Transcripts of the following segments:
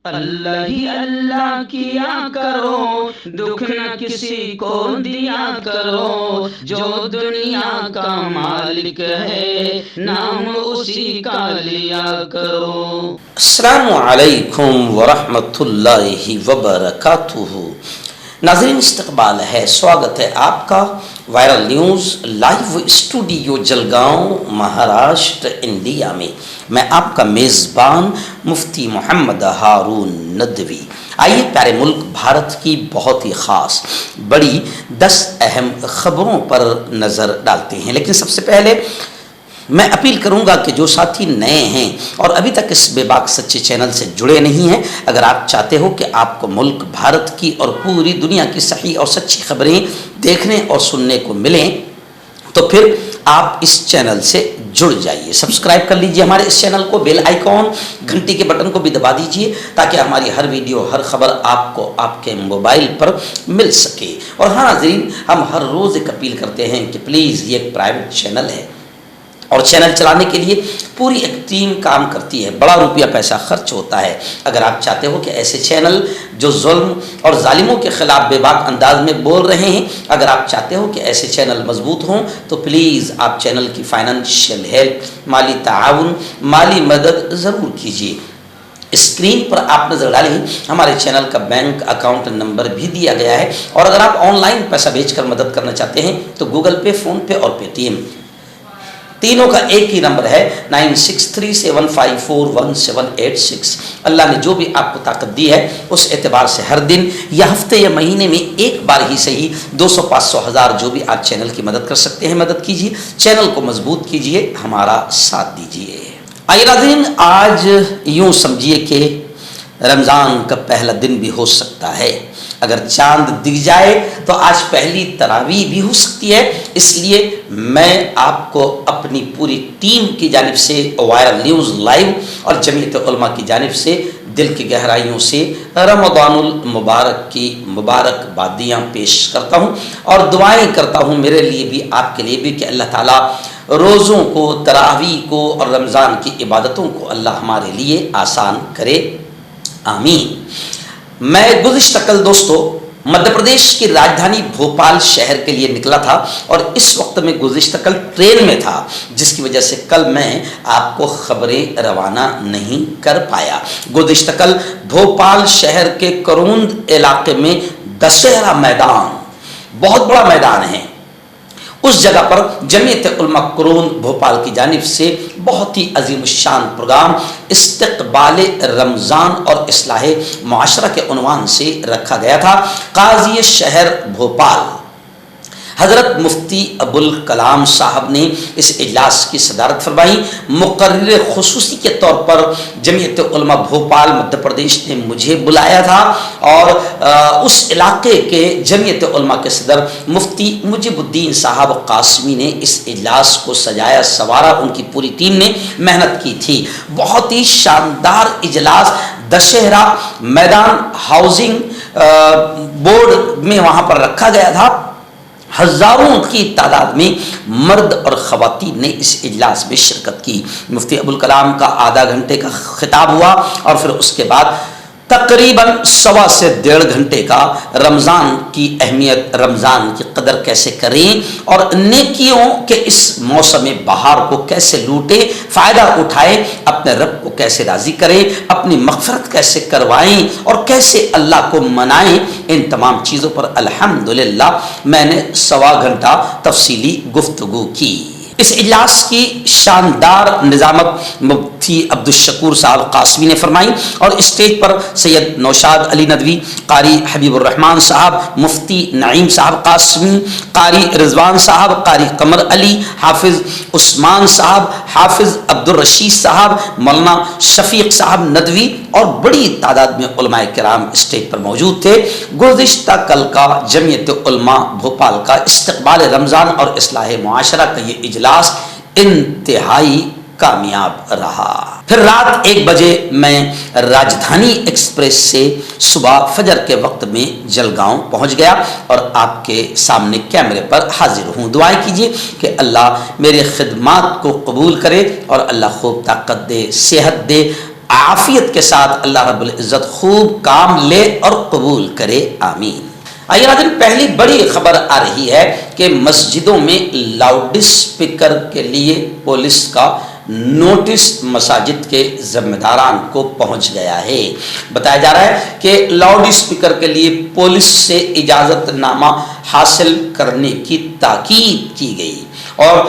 اللہ ہی اللہ کیا کرو، دکھ نہ کسی کو دیا کرو، جو دنیا کا مالک ہے نام اسی کا لیا کرو۔ السلام علیکم ورحمۃ اللہ وبرکاتہ۔ ناظرین، استقبال ہے، سواگت ہے آپ کا viral news live studio Jalgaon, Maharashtra, India میں۔ میں آپ کا میزبان مفتی محمد ہارون ندوی۔ آئیے پیارے ملک بھارت کی بہت ہی خاص بڑی 10 اہم خبروں پر نظر ڈالتے ہیں، لیکن سب سے پہلے میں اپیل کروں گا کہ جو ساتھی نئے ہیں اور ابھی تک اس بے باک سچے چینل سے جڑے نہیں ہیں، اگر آپ چاہتے ہو کہ آپ کو ملک بھارت کی اور پوری دنیا کی صحیح اور سچی خبریں دیکھنے اور سننے کو ملیں تو پھر آپ اس چینل سے جڑ جائیے، سبسکرائب کر لیجئے ہمارے اس چینل کو، بیل آئیکن گھنٹی کے بٹن کو بھی دبا دیجئے تاکہ ہماری ہر ویڈیو ہر خبر آپ کو آپ کے موبائل پر مل سکے۔ اور ہاں ناظرین، ہم ہر روز ایک اپیل کرتے ہیں کہ پلیز یہ ایک پرائیویٹ چینل ہے اور چینل چلانے کے لیے پوری ایک ٹیم کام کرتی ہے، بڑا روپیہ پیسہ خرچ ہوتا ہے۔ اگر آپ چاہتے ہو کہ ایسے چینل جو ظلم اور ظالموں کے خلاف بے باک انداز میں بول رہے ہیں، اگر آپ چاہتے ہو کہ ایسے چینل مضبوط ہوں تو پلیز آپ چینل کی فائنینشیل ہیلپ، مالی تعاون، مالی مدد ضرور کیجیے۔ اسکرین پر آپ نظر ڈالیں، ہمارے چینل کا بینک اکاؤنٹ نمبر بھی دیا گیا ہے، اور اگر آپ آن لائن پیسہ بھیج کر مدد کرنا چاہتے ہیں تو گوگل پے، فون پے اور پے ٹی ایم تینوں کا ایک ہی نمبر ہے 9637541786۔ اللہ نے جو بھی آپ کو طاقت دی ہے اس اعتبار سے ہر دن یا ہفتے یا مہینے میں ایک بار ہی صحیح 200، 500، 1000 جو بھی آپ چینل کی مدد کر سکتے ہیں مدد کیجیے، چینل کو مضبوط کیجیے، ہمارا ساتھ دیجیے۔ آئیے ناظرین، آج یوں سمجھیے کہ رمضان کا پہلا دن بھی ہو سکتا ہے، اگر چاند دکھ جائے تو آج پہلی تراویح بھی ہو سکتی ہے۔ اس لیے میں آپ کو اپنی پوری ٹیم کی جانب سے، وائرل نیوز لائیو اور جمعیت علماء کی جانب سے دل کی گہرائیوں سے رمضان المبارک کی مبارکبادیاں پیش کرتا ہوں اور دعائیں کرتا ہوں میرے لیے بھی، آپ کے لیے بھی، کہ اللہ تعالیٰ روزوں کو، تراویح کو اور رمضان کی عبادتوں کو اللہ ہمارے لیے آسان کرے، آمین۔ میں گزشتہ کل دوستو مدھیہ پردیش کی راجدھانی بھوپال شہر کے لیے نکلا تھا اور اس وقت میں گزشتہ کل ٹرین میں تھا، جس کی وجہ سے کل میں آپ کو خبریں روانہ نہیں کر پایا۔ گزشتہ کل بھوپال شہر کے کروند علاقے میں دشہرا میدان، بہت بڑا میدان ہے، اس جگہ پر جمعیت علماء کروند بھوپال کی جانب سے بہت ہی عظیم الشان پروگرام استقبال رمضان اور اصلاح معاشرہ کے عنوان سے رکھا گیا تھا۔ قاضی شہر بھوپال حضرت مفتی ابوالکلام صاحب نے اس اجلاس کی صدارت فرمائی۔ مقرر خصوصی کے طور پر جمعیت علماء بھوپال مدھیہ پردیش نے مجھے بلایا تھا اور اس علاقے کے جمعیت علماء کے صدر مفتی مجیب الدین صاحب قاسمی نے اس اجلاس کو سجایا سنوارا، ان کی پوری ٹیم نے محنت کی تھی۔ بہت ہی شاندار اجلاس دشہرا میدان ہاؤسنگ بورڈ میں وہاں پر رکھا گیا تھا۔ ہزاروں کی تعداد میں مرد اور خواتین نے اس اجلاس میں شرکت کی۔ مفتی ابوالکلام کا آدھا گھنٹے کا خطاب ہوا اور پھر اس کے بعد تقریباً 1.25 سے 1.5 گھنٹے کا رمضان کی اہمیت، رمضان کی قدر کیسے کریں اور نیکیوں کے اس موسم بہار کو کیسے لوٹیں، فائدہ اٹھائیں، اپنے رب کو کیسے راضی کریں، اپنی مغفرت کیسے کروائیں اور کیسے اللہ کو منائیں، ان تمام چیزوں پر الحمدللہ میں نے 1.25 گھنٹہ تفصیلی گفتگو کی۔ اس اجلاس کی شاندار نظامت مفتی عبدالشکور صاحب قاسمی نے فرمائی اور اسٹیج پر سید نوشاد علی ندوی، قاری حبیب الرحمان صاحب، مفتی نعیم صاحب قاسمی، قاری رضوان صاحب، قاری قمر علی، حافظ عثمان صاحب، حافظ عبدالرشید صاحب، مولانا شفیق صاحب ندوی اور بڑی تعداد میں علماء کرام اسٹیج پر موجود تھے۔ گزشتہ کل کا جمعیت علماء بھوپال کا استقبال رمضان اور اصلاح معاشرہ کا یہ اجلاس انتہائی کامیاب رہا۔ پھر رات 1 بجے میں راجدھانی ایکسپریس سے صبح فجر کے وقت میں جلگاؤں پہنچ گیا اور آپ کے سامنے کیمرے پر حاضر ہوں۔ دعائیں کیجیے کہ اللہ میرے خدمات کو قبول کرے اور اللہ خوب طاقت دے، صحت دے، عافیت کے ساتھ اللہ رب العزت خوب کام لے اور قبول کرے، آمین۔ آئیے ناظرین، پہلی بڑی خبر آ رہی ہے کہ مسجدوں میں لاؤڈ اسپیکر کے لیے پولیس کا نوٹس مساجد کے ذمہ داران کو پہنچ گیا ہے۔ بتایا جا رہا ہے کہ لاؤڈ اسپیکر کے لیے پولیس سے اجازت نامہ حاصل کرنے کی تاکید کی گئی اور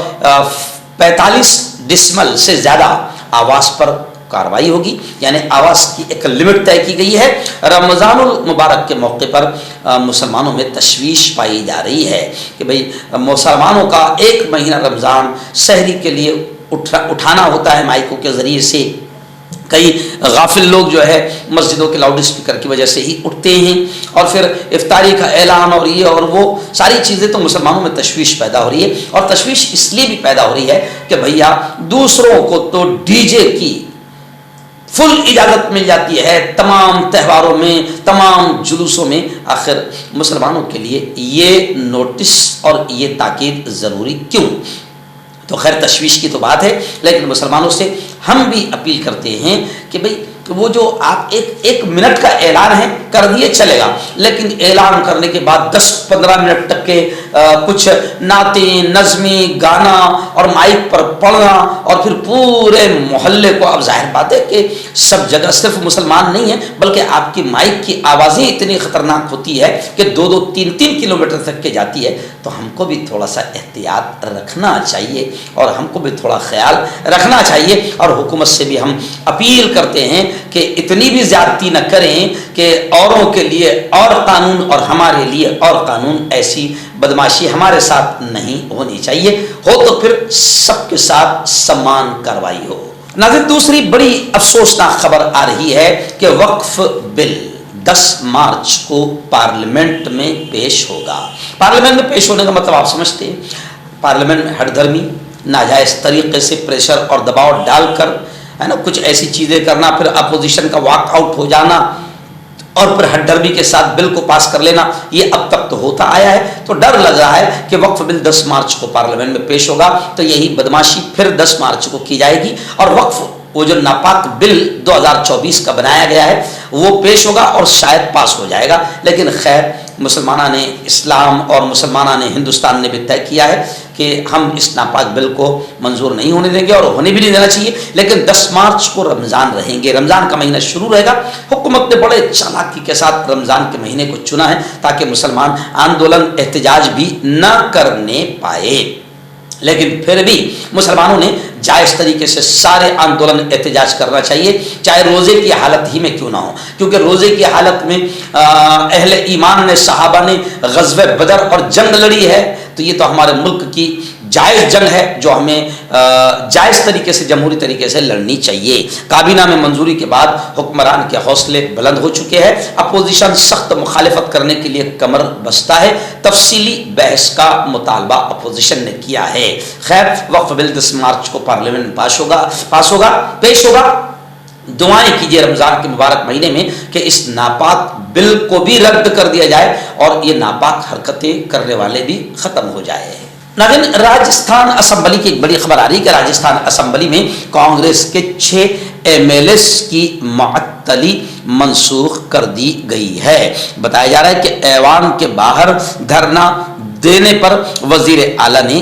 45 ڈیسیبل سے زیادہ آواز پر کارروائی ہوگی، یعنی آواز کی ایک لمٹ طے کی گئی ہے۔ رمضان المبارک کے موقع پر مسلمانوں میں تشویش پائی جا رہی ہے کہ بھئی مسلمانوں کا ایک مہینہ رمضان سحری کے لیے اٹھانا ہوتا ہے مائکوں کے ذریعے سے۔ کئی غافل لوگ جو ہے مسجدوں کے لاؤڈ اسپیکر کی وجہ سے ہی اٹھتے ہیں اور پھر افطاری کا اعلان اور یہ اور وہ ساری چیزیں، تو مسلمانوں میں تشویش پیدا ہو رہی ہے۔ اور تشویش اس لیے بھی پیدا ہو رہی ہے کہ بھیا دوسروں کو تو ڈی جے کی فل اجازت مل جاتی ہے تمام تہواروں میں، تمام جلوسوں میں، آخر مسلمانوں کے لیے یہ نوٹس اور یہ تاکید ضروری کیوں؟ تو خیر تشویش کی تو بات ہے، لیکن مسلمانوں سے ہم بھی اپیل کرتے ہیں کہ بھئی وہ جو آپ ایک منٹ کا اعلان ہے کر دیے چلے گا، لیکن اعلان کرنے کے بعد 10-15 منٹ تک کے کچھ نعتیں، نظمیں، گانا اور مائک پر پڑھنا اور پھر پورے محلے کو، اب ظاہر بات ہے کہ سب جگہ صرف مسلمان نہیں ہیں بلکہ آپ کی مائک کی آوازیں اتنی خطرناک ہوتی ہے کہ 2-3 کلومیٹر تک کے جاتی ہے، تو ہم کو بھی تھوڑا سا احتیاط رکھنا چاہیے اور ہم کو بھی تھوڑا خیال رکھنا چاہیے، اور حکومت سے بھی ہم اپیل کرتے ہیں کہ اتنی بھی زیادتی نہ کریں کہ اوروں کے لیے اور قانون اور ہمارے لیے اور قانون، ایسی بدماشی ہمارے ساتھ نہیں ہونی چاہیے، ہو تو پھر سب کے ساتھ سمان کارروائی ہو۔ ناظرین، دوسری بڑی افسوسناک خبر آ رہی ہے کہ وقف بل 10 مارچ کو پارلیمنٹ میں پیش ہوگا۔ پارلیمنٹ میں پیش ہونے کا مطلب آپ سمجھتے ہیں، پارلیمنٹ میں ہٹ دھرمی، ناجائز طریقے سے پریشر اور دباؤ ڈال کر ہے نا کچھ ایسی چیزیں کرنا، پھر اپوزیشن کا واک آؤٹ ہو جانا اور پھر ہٹ دھرمی کے ساتھ بل کو پاس کر لینا، یہ اب تک تو ہوتا آیا ہے۔ تو ڈر لگ رہا ہے کہ وقف بل 10 مارچ کو پارلیمنٹ میں پیش ہوگا تو یہی بدماشی پھر 10 مارچ کو کی جائے گی اور وقف وہ جو ناپاک بل 2024 کا بنایا گیا ہے وہ پیش ہوگا اور شاید پاس ہو جائے گا، لیکن خیر مسلمانوں نے، اسلام اور مسلمانوں نے، ہندوستان نے بھی طے کیا ہے کہ ہم اس ناپاک بل کو منظور نہیں ہونے دیں گے اور ہونے بھی نہیں دینا چاہیے۔ لیکن 10 مارچ کو رمضان رہیں گے، رمضان کا مہینہ شروع رہے گا۔ حکومت نے بڑے چالاکی کے ساتھ رمضان کے مہینے کو چنا ہے تاکہ مسلمان آندولن احتجاج بھی نہ کرنے پائے، لیکن پھر بھی مسلمانوں نے جائز طریقے سے سارے آندولن احتجاج کرنا چاہیے، چاہے روزے کی حالت ہی میں کیوں نہ ہو، کیونکہ روزے کی حالت میں اہل ایمان نے، صحابہ نے غزوہ بدر اور جنگ لڑی ہے، تو یہ تو ہمارے ملک کی جائز جنگ ہے جو ہمیں جائز طریقے سے، جمہوری طریقے سے لڑنی چاہیے۔ کابینہ میں منظوری کے بعد حکمران کے حوصلے بلند ہو چکے ہیں، اپوزیشن سخت مخالفت کرنے کے لیے کمر بستہ ہے، تفصیلی بحث کا مطالبہ اپوزیشن نے کیا ہے۔ خیر وقف بل 10 مارچ کو پارلیمنٹ میں پیش ہوگا۔ دعائیں کیجیے رمضان کے مبارک مہینے میں کہ اس ناپاک بل کو بھی رد کر دیا جائے اور یہ ناپاک حرکتیں کرنے والے بھی ختم ہو جائے۔ ناظرین، راجستھان اسمبلی کی ایک بڑی خبر آ رہی ہے کہ راجستھان اسمبلی میں کانگریس کے 6 MLAs کی معطلی منسوخ کر دی گئی ہے۔ بتایا جا رہا ہے کہ ایوان کے باہر دھرنا دینے پر وزیر اعلیٰ نے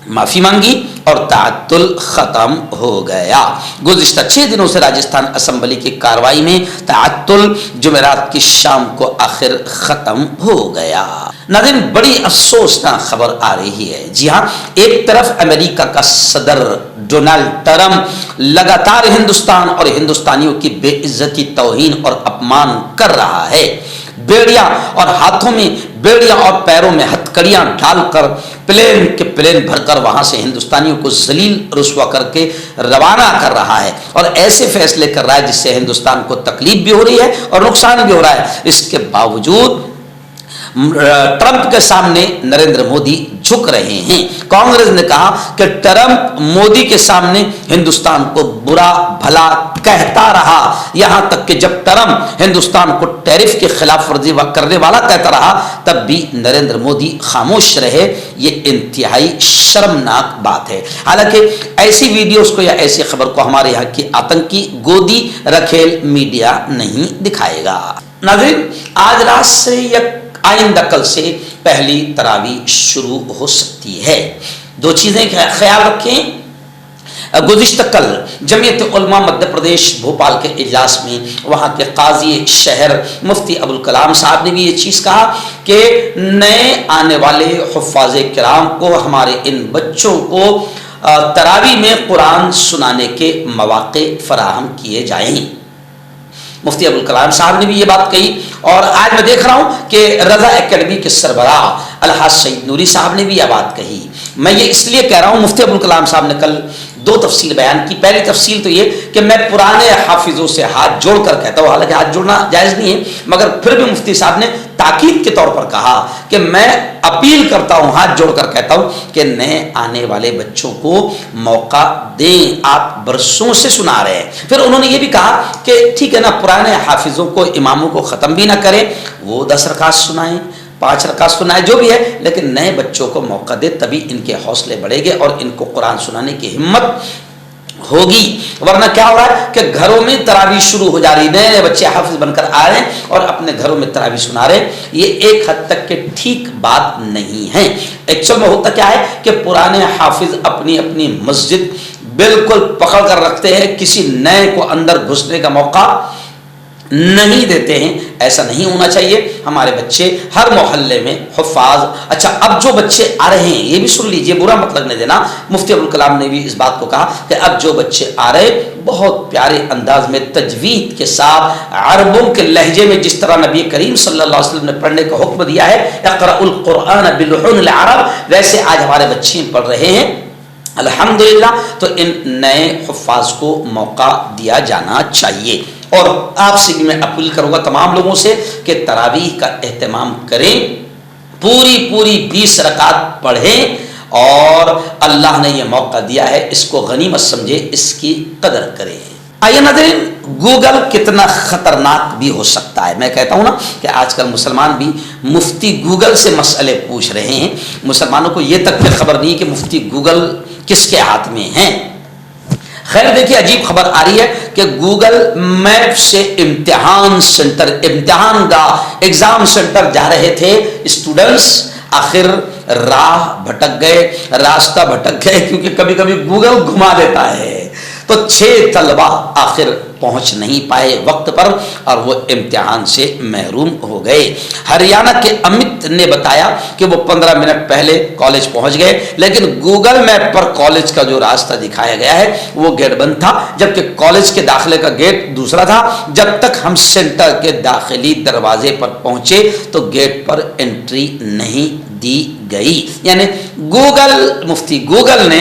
معافی مانگی اور تعطل ختم ہو گیا۔ گزشتہ 6 دنوں سے راجستھان اسمبلی کی کارروائی میں تعطل جمعرات کی شام کو آخر ختم ہو گیا۔ ناظرین، بڑی افسوسناک خبر آ رہی ہے۔ جی ہاں، ایک طرف امریکہ کا صدر ڈونلڈ ٹرمپ لگاتار ہندوستان اور ہندوستانیوں کی بے عزتی، توہین اور اپمان کر رہا ہے، بیڑیاں اور ہاتھوں میں بیڑیاں اور پیروں میں ہتھکڑیاں ڈال کر پلین کے پلین بھر کر وہاں سے ہندوستانیوں کو ذلیل رسوا کر کے روانہ کر رہا ہے اور ایسے فیصلے کر رہا ہے جس سے ہندوستان کو تکلیف بھی ہو رہی ہے اور نقصان بھی ہو رہا ہے۔ اس کے باوجود ٹرمپ کے سامنے نریندر مودی جھک رہے ہیں۔ کانگریس نے کہا کہ ٹرمپ مودی کے سامنے ہندوستان کو برا بھلا کہتا رہا، یہاں تک کہ جب ٹرمپ ہندوستان کو ٹیرف کے خلاف ورزی کرنے والا کہتا رہا تب بھی نریندر مودی خاموش رہے۔ یہ انتہائی شرمناک بات ہے۔ حالانکہ ایسی ویڈیوز کو یا ایسی خبر کو ہمارے یہاں کی آتنکی گودی رکھیل میڈیا نہیں دکھائے گا۔ ناظرین، آج رات سے یا آئندہ کل سے پہلی تراویح شروع ہو سکتی ہے۔ دو چیزیں خیال رکھیں۔ گزشتہ کل جمعیت علماء مدھیہ پردیش بھوپال کے اجلاس میں وہاں کے قاضی شہر مفتی ابوالکلام صاحب نے بھی یہ چیز کہا کہ نئے آنے والے حفاظ کرام کو، ہمارے ان بچوں کو تراویح میں قرآن سنانے کے مواقع فراہم کیے جائیں۔ مفتی ابوالکلام صاحب نے بھی یہ بات کہی، اور آج میں دیکھ رہا ہوں کہ رضا اکیڈمی کے سربراہ الحاج سعید نوری صاحب نے بھی یہ بات کہی۔ میں یہ اس لیے کہہ رہا ہوں، مفتی ابوالکلام صاحب نے کل دو تفصیل بیان کی۔ پہلی تفصیل تو یہ کہ میں پرانے حافظوں سے ہاتھ جوڑ کر کہتا ہوں، حالانکہ ہاتھ جوڑنا جائز نہیں ہے، مگر پھر بھی مفتی صاحب نے تاکید کے طور پر کہا کہ میں اپیل کرتا ہوں، ہاتھ جوڑ کر کہتا ہوں کہ نئے آنے والے بچوں کو موقع دیں، آپ برسوں سے سنا رہے ہیں۔ پھر انہوں نے یہ بھی کہا کہ ٹھیک ہے نا، پرانے حافظوں کو، اماموں کو ختم بھی نہ کریں، وہ 10 رکعت سنائیں، 5 رکعت سنائے، جو بھی ہے، لیکن نئے بچوں کو موقع دے، تبھی ان کے حوصلے بڑھیں گے اور ان کو قرآن سنانے کی ہمت ہوگی۔ ورنہ کیا ہو رہا ہے کہ گھروں میں تراویح شروع ہو جا رہی، نئے نئے بچے حافظ بن کر آ رہے ہیں اور اپنے گھروں میں تراویح سنا رہے ہیں۔ یہ ایک حد تک کہ ٹھیک بات نہیں ہے۔ ایکچوئل میں ہوتا کیا ہے کہ پرانے حافظ اپنی اپنی مسجد بالکل پکڑ کر رکھتے ہیں، کسی نئے کو اندر گھسنے کا موقع نہیں دیتے ہیں۔ ایسا نہیں ہونا چاہیے۔ ہمارے بچے ہر محلے میں حفاظ۔ اچھا، اب جو بچے آ رہے ہیں یہ بھی سن لیجئے، برا مت لگنے دینا، مفتی ابوالکلام نے بھی اس بات کو کہا کہ اب جو بچے آ رہے بہت پیارے انداز میں تجوید کے ساتھ عربوں کے لہجے میں، جس طرح نبی کریم صلی اللہ علیہ وسلم نے پڑھنے کا حکم دیا ہے، اقرأ القرآن بلحون العرب، ویسے آج ہمارے بچے پڑھ رہے ہیں الحمدللہ۔ تو ان نئے حفاظ کو موقع دیا جانا چاہیے۔ اور آپ سے بھی میں اپیل کروں گا تمام لوگوں سے کہ تراویح کا اہتمام کریں، پوری 20 رکعت پڑھیں، اور اللہ نے یہ موقع دیا ہے، اس کو غنیمت سمجھے، اس کی قدر کریں۔ آئیے ناظرین، گوگل کتنا خطرناک بھی ہو سکتا ہے۔ میں کہتا ہوں نا کہ آج کل مسلمان بھی مفتی گوگل سے مسئلے پوچھ رہے ہیں۔ مسلمانوں کو یہ تک خبر نہیں کہ مفتی گوگل کس کے ہاتھ میں ہیں۔ خیر دیکھیے، عجیب خبر آ رہی ہے کہ گوگل میپ سے امتحان گاہ ایگزام سینٹر جا رہے تھے اسٹوڈنٹس، آخر راہ بھٹک گئے، راستہ بھٹک گئے، کیونکہ کبھی کبھی گوگل گھما دیتا ہے۔ تو 6 طلبہ آخر پہنچ نہیں پائے وقت پر اور وہ امتحان سے محروم ہو گئے۔ ہریانہ کے امت نے بتایا کہ وہ 15 منٹ پہلے کالج پہنچ گئے، لیکن گوگل میپ پر کالج کا جو راستہ دکھایا گیا ہے وہ گیٹ بند تھا، جبکہ کالج کے داخلے کا گیٹ دوسرا تھا۔ جب تک ہم سینٹر کے داخلی دروازے پر پہنچے تو گیٹ پر انٹری نہیں دی گئی۔ یعنی مفتی گوگل نے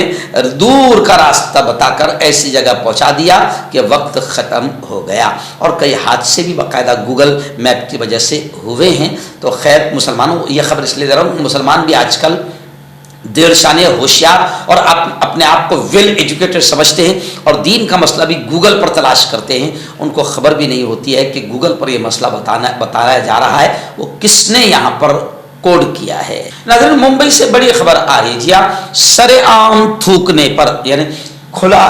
دور کا راستہ بتا کر ایسی جگہ پہنچا دیا کہ وقت ختم ہو گیا، اور کئی حادثے بھی باقاعدہ گوگل میپ کی وجہ سے ہوئے ہیں۔ تو خیر مسلمانوں، یہ خبر اس لیے دے رہا ہوں، مسلمان بھی آج کل دیر شانے ہوشیار اور اپنے آپ کو ویل ایجوکیٹڈ سمجھتے ہیں، اور دین کا مسئلہ بھی گوگل پر تلاش کرتے ہیں۔ ان کو خبر بھی نہیں ہوتی ہے کہ گوگل پر یہ مسئلہ بتایا جا رہا ہے وہ کس نے یہاں پر کوڈ کیا ہے۔ ناظرین، ممبئی سے بڑی خبر آ رہی ہے، سر عام تھوکنے پر، یعنی کھلا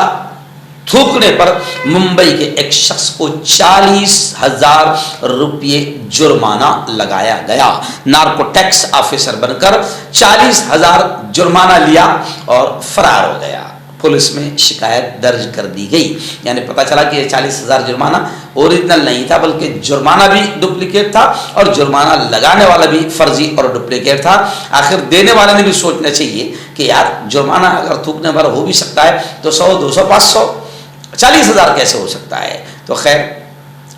تھوکنے پر ممبئی کے ایک شخص کو 40,000 روپے جرمانہ لگایا گیا۔ نارکو ٹیکس آفیسر بن کر 40,000 جرمانہ لیا اور فرار ہو گیا۔ پولیس میں شکایت درج کر دی گئی۔ یعنی پتہ چلا کہ یہ 40,000 جرمانہ اوریجنل نہیں تھا، بلکہ جرمانہ بھی ڈپلیکیٹ تھا اور جرمانہ لگانے والا بھی فرضی اور ڈپلیکیٹ تھا۔ آخر دینے والے نے بھی سوچنا چاہیے کہ یار جرمانہ اگر تھوکنے پر ہو بھی سکتا ہے تو 100، 200، 500، 40,000 کیسے ہو سکتا ہے؟ تو خیر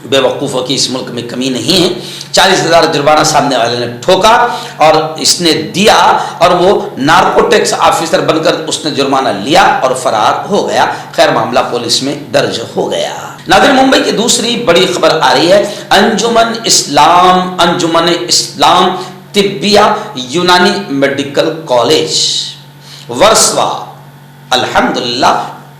بے وقوفوں کی اس ملک میں کمی نہیں ہے۔ 40,000 جرمانہ سامنے والے نے ٹھوکا اور اس نے دیا، اور وہ نارکو ٹیکس آفیسر بن کر اس نے جرمانہ لیا اور فرار ہو گیا۔ خیر معاملہ پولیس میں درج ہو گیا۔ ناظرین، ممبئی کی دوسری بڑی خبر آ رہی ہے، انجمن اسلام طبیہ یونانی میڈیکل کالج ورسوا الحمدللہ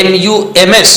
MUMS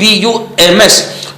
BUMS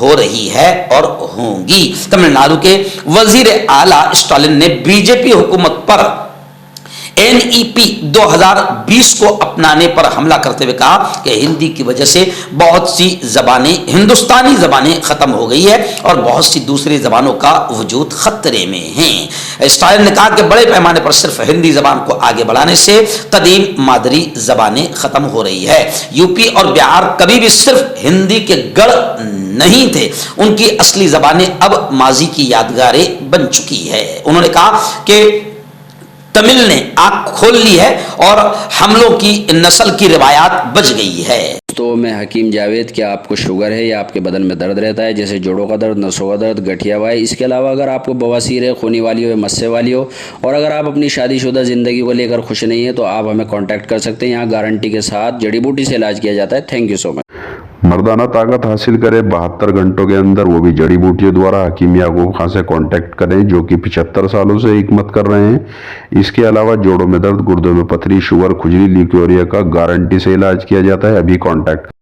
ہو رہی ہے اور ہوں گی۔ تمل ناڈو کے وزیر اعلیٰ اسٹالن نے بی جے پی حکومت پر NEP 2020 کو اپنانے پر حملہ کرتے ہوئے کہا کہ ہندی کی وجہ سے بہت سی زبانیں، ہندوستانی زبانیں ختم ہو گئی ہے اور بہت سی دوسری زبانوں کا وجود خطرے میں ہیں۔ اسٹالن نے کہا کہ بڑے پیمانے پر صرف ہندی زبان کو آگے بڑھانے سے قدیم مادری زبانیں ختم ہو رہی ہے۔ یوپی اور بہار کبھی بھی صرف ہندی کے گڑھ نہیں تھے، ان کی اصلی زبانیں اب ماضی کی یادگاریں بن چکی ہے۔ انہوں نے کہا کہ تمل نے آنکھ کھول لی ہے اور حملوں کی نسل کی روایات بچ گئی ہے۔ تو میں حکیم جاوید، کیا آپ کو شوگر ہے یا آپ کے بدن میں درد رہتا ہے جیسے جوڑوں کا درد، نسوں کا درد، گٹھیا وائے؟ اس کے علاوہ اگر آپ کو بواسیر ہے، خونی والی ہو یا مسے والی ہو، اور اگر آپ اپنی شادی شدہ زندگی کو لے کر خوش نہیں ہیں تو آپ ہمیں کانٹیکٹ کر سکتے ہیں۔ یہاں گارنٹی کے ساتھ جڑی بوٹی سے علاج کیا جاتا ہے۔ تھینک یو سو مچ۔ مردانہ طاقت حاصل کرے 72 گھنٹوں کے اندر، وہ بھی جڑی بوٹیوں دوارا، حکیم یعقوب خان سے کانٹیکٹ کریں جو کہ 75 سالوں سے حکمت کر رہے ہیں۔ اس کے علاوہ جوڑوں میں درد، گردوں میں پتھری، شوگر، کھجلی، لیکوریا کا گارنٹی سے علاج کیا جاتا ہے۔ ابھی کانٹیکٹ